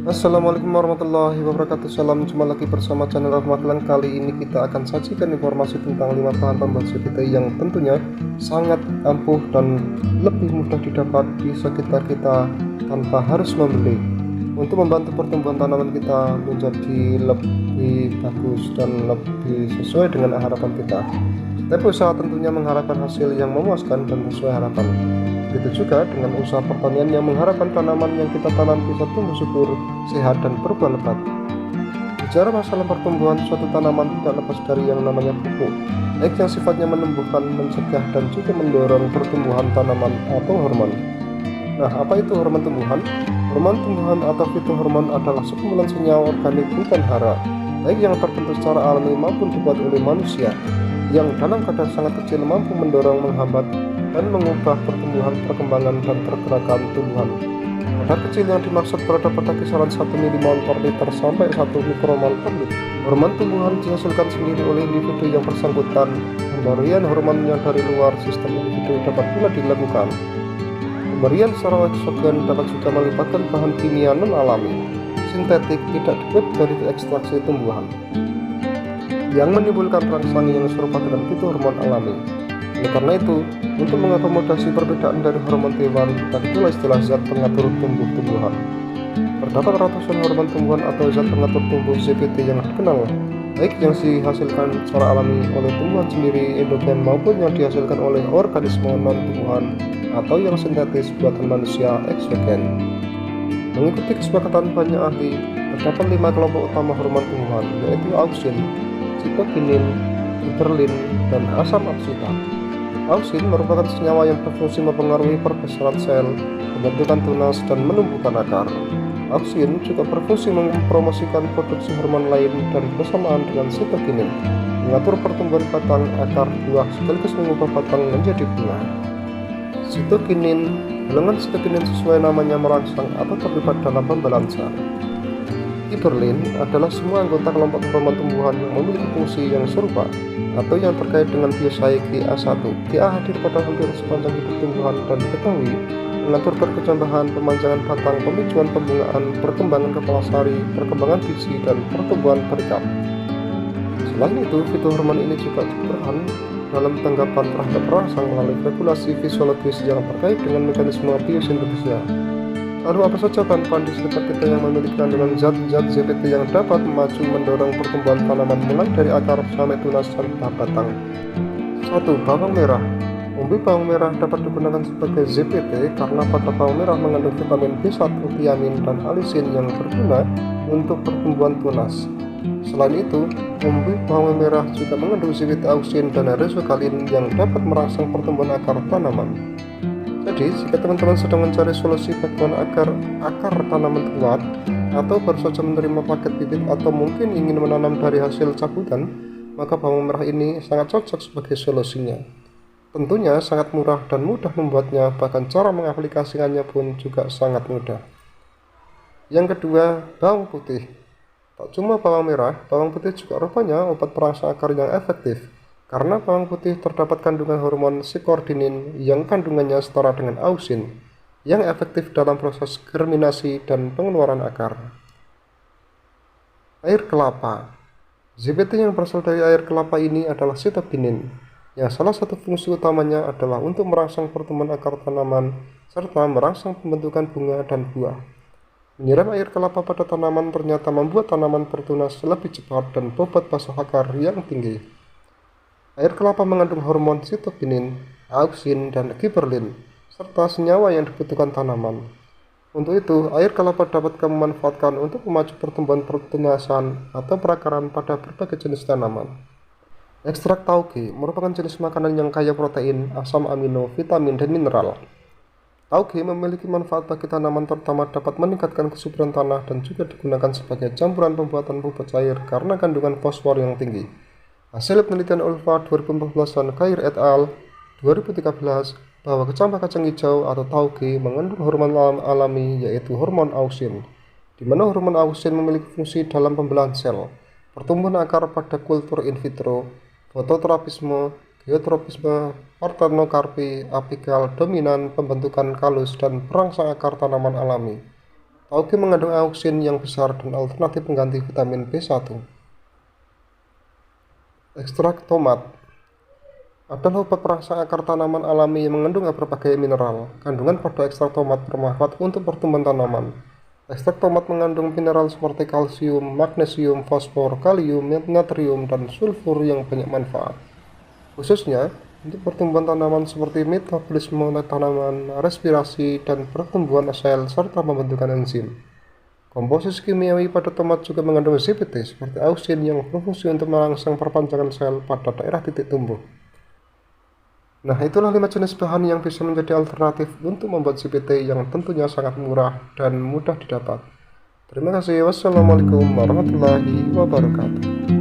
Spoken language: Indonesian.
Assalamualaikum warahmatullahi wabarakatuh. Salam jumpa lagi bersama channel Rahmatlan. Kali ini kita akan sajikan informasi tentang 5 bahan pembuat CPT yang tentunya sangat ampuh dan lebih mudah didapat di sekitar kita tanpa harus membeli, untuk membantu pertumbuhan tanaman kita menjadi lebih bagus dan lebih sesuai dengan harapan kita. Tapi usaha tentunya mengharapkan hasil yang memuaskan dan sesuai harapan. Begitu juga dengan usaha pertanian yang mengharapkan tanaman yang kita tanam bisa tumbuh subur, sehat, dan berbuah lebat. Bicara masalah pertumbuhan suatu tanaman tidak lepas dari yang namanya pupuk, baik yang sifatnya menumbuhkan, mencegah, dan juga mendorong pertumbuhan tanaman atau hormon. Nah, apa itu hormon tumbuhan? Hormon tumbuhan atau fitohormon adalah sekumpulan senyawa organik bukan hara, baik yang terbentuk secara alami maupun dibuat oleh manusia, yang dalam kadar sangat kecil mampu mendorong, menghambat, dan mengubah pertumbuhan, perkembangan, dan pergerakan tumbuhan. Kadar kecil yang dimaksud berada pada kisaran 1 mmol per liter sampai 1 mikromol per liter. Hormon tumbuhan dihasilkan sendiri oleh individu yang bersangkutan. Pemberian hormonnya dari luar sistem individu dapat pula dilakukan. Pemberian secara eksogen dapat juga melibatkan bahan kimia non-alami, sintetik, tidak dibuat dari ekstraksi tumbuhan, yang menimbulkan rangsang yang serupa dengan fitohormon alami. Oleh karena itu, untuk mengakomodasi perbedaan dari hormon hewan, tadi pula istilah zat pengatur tumbuh-tumbuhan. Terdapat ratusan hormon tumbuhan atau zat pengatur tumbuh ZPT yang dikenal, baik yang dihasilkan secara alami oleh tumbuhan sendiri endogen maupun yang dihasilkan oleh organisme non-tumbuhan atau yang sintetis buatan manusia eksogen. Mengikuti kesepakatan banyak ahli, terdapat 5 kelompok utama hormon tumbuhan, yaitu auksin, sitokinin, gibberellin, dan asam absita. Auksin merupakan senyawa yang berfungsi mempengaruhi perbesaran sel, pembentukan tunas, dan menumbuhkan akar. Auksin juga berfungsi mempromosikan produksi hormon lain dan bersamaan dengan sitokinin, mengatur pertumbuhan batang, akar, buah, sekaligus mengubah batang menjadi bunga. Sitokinin, golongan sitokinin sesuai namanya merangsang atau terlibat dalam pembalansa. Gibberellin adalah semua anggota kelompok hormon tumbuhan yang memiliki fungsi yang serupa atau yang terkait dengan biosai GA1. GA hadir pada hampir sepanjang hidup tumbuhan dan diketahui mengatur perkecambahan, pemanjangan batang, pemicuan pembungaan, perkembangan kepala sari, perkembangan biji, dan pertumbuhan berikat. Selain itu, fitohormon ini juga berperan dalam tanggapan terhadap perangsang melalui regulasi fisiologis yang terkait dengan mekanisme biosintesisnya. Lalu apa saja bahan-bahan di sekitar kita yang memiliki kandungan zat-zat ZPT yang dapat memacu mendorong pertumbuhan tanaman mulai dari akar sampai tunas dan tahap batang? 1. Bawang merah. Umbi bawang merah dapat digunakan sebagai ZPT karena pada bawang merah mengandung vitamin B1, tiamin, dan alisin yang berguna untuk pertumbuhan tunas. Selain itu, umbi bawang merah juga mengandung ZPT auksin dan resokalin yang dapat merangsang pertumbuhan akar tanaman. Jadi, jika teman-teman sedang mencari solusi bagaimana agar akar tanaman kuat, atau baru saja menerima paket bibit, atau mungkin ingin menanam dari hasil cabutan, maka bawang merah ini sangat cocok sebagai solusinya. Tentunya sangat murah dan mudah membuatnya, bahkan cara mengaplikasikannya pun juga sangat mudah. Yang kedua, bawang putih. Tak cuma bawang merah, bawang putih juga rupanya obat perangsang akar yang efektif. Karena bawang putih terdapat kandungan hormon sikordinin yang kandungannya setara dengan auksin, yang efektif dalam proses germinasi dan pengeluaran akar. Air kelapa. ZPT yang berasal dari air kelapa ini adalah sitokinin, yang salah satu fungsi utamanya adalah untuk merangsang pertumbuhan akar tanaman, serta merangsang pembentukan bunga dan buah. Menyiram air kelapa pada tanaman ternyata membuat tanaman bertunas lebih cepat dan bobot basah akar yang tinggi. Air kelapa mengandung hormon sitokinin, auksin, dan gibberellin, serta senyawa yang dibutuhkan tanaman. Untuk itu, air kelapa dapat kamu manfaatkan untuk memacu pertumbuhan pertunasan atau perakaran pada berbagai jenis tanaman. Ekstrak tauge merupakan jenis makanan yang kaya protein, asam amino, vitamin, dan mineral. Tauge memiliki manfaat bagi tanaman, terutama dapat meningkatkan kesuburan tanah dan juga digunakan sebagai campuran pembuatan pupuk cair karena kandungan fosfor yang tinggi. Hasil penelitian Ulfa 2014 dan Kair et al. 2013 bahwa kecambah kacang hijau atau tauge mengandung hormon alami yaitu hormon auksin, di mana hormon auksin memiliki fungsi dalam pembelahan sel, pertumbuhan akar pada kultur in vitro, fototerapisme, geotropisme, partenokarpi, apikal, dominan, pembentukan kalus, dan perangsang akar tanaman alami. Tauge mengandung auksin yang besar dan alternatif pengganti vitamin B1. Ekstrak tomat adalah obat perangsang akar tanaman alami yang mengandung berbagai mineral. Kandungan pada ekstrak tomat bermanfaat untuk pertumbuhan tanaman. Ekstrak tomat mengandung mineral seperti kalsium, magnesium, fosfor, kalium, natrium, dan sulfur yang banyak manfaat. Khususnya untuk pertumbuhan tanaman seperti metabolisme tanaman, respirasi, dan pertumbuhan sel, serta pembentukan enzim. Komposisi kimiawi pada tomat juga mengandung CPT seperti auksin yang berfungsi untuk merangsang perpanjangan sel pada daerah titik tumbuh. Nah, itulah 5 jenis bahan yang bisa menjadi alternatif untuk membuat CPT yang tentunya sangat murah dan mudah didapat. Terima kasih. Wassalamualaikum warahmatullahi wabarakatuh.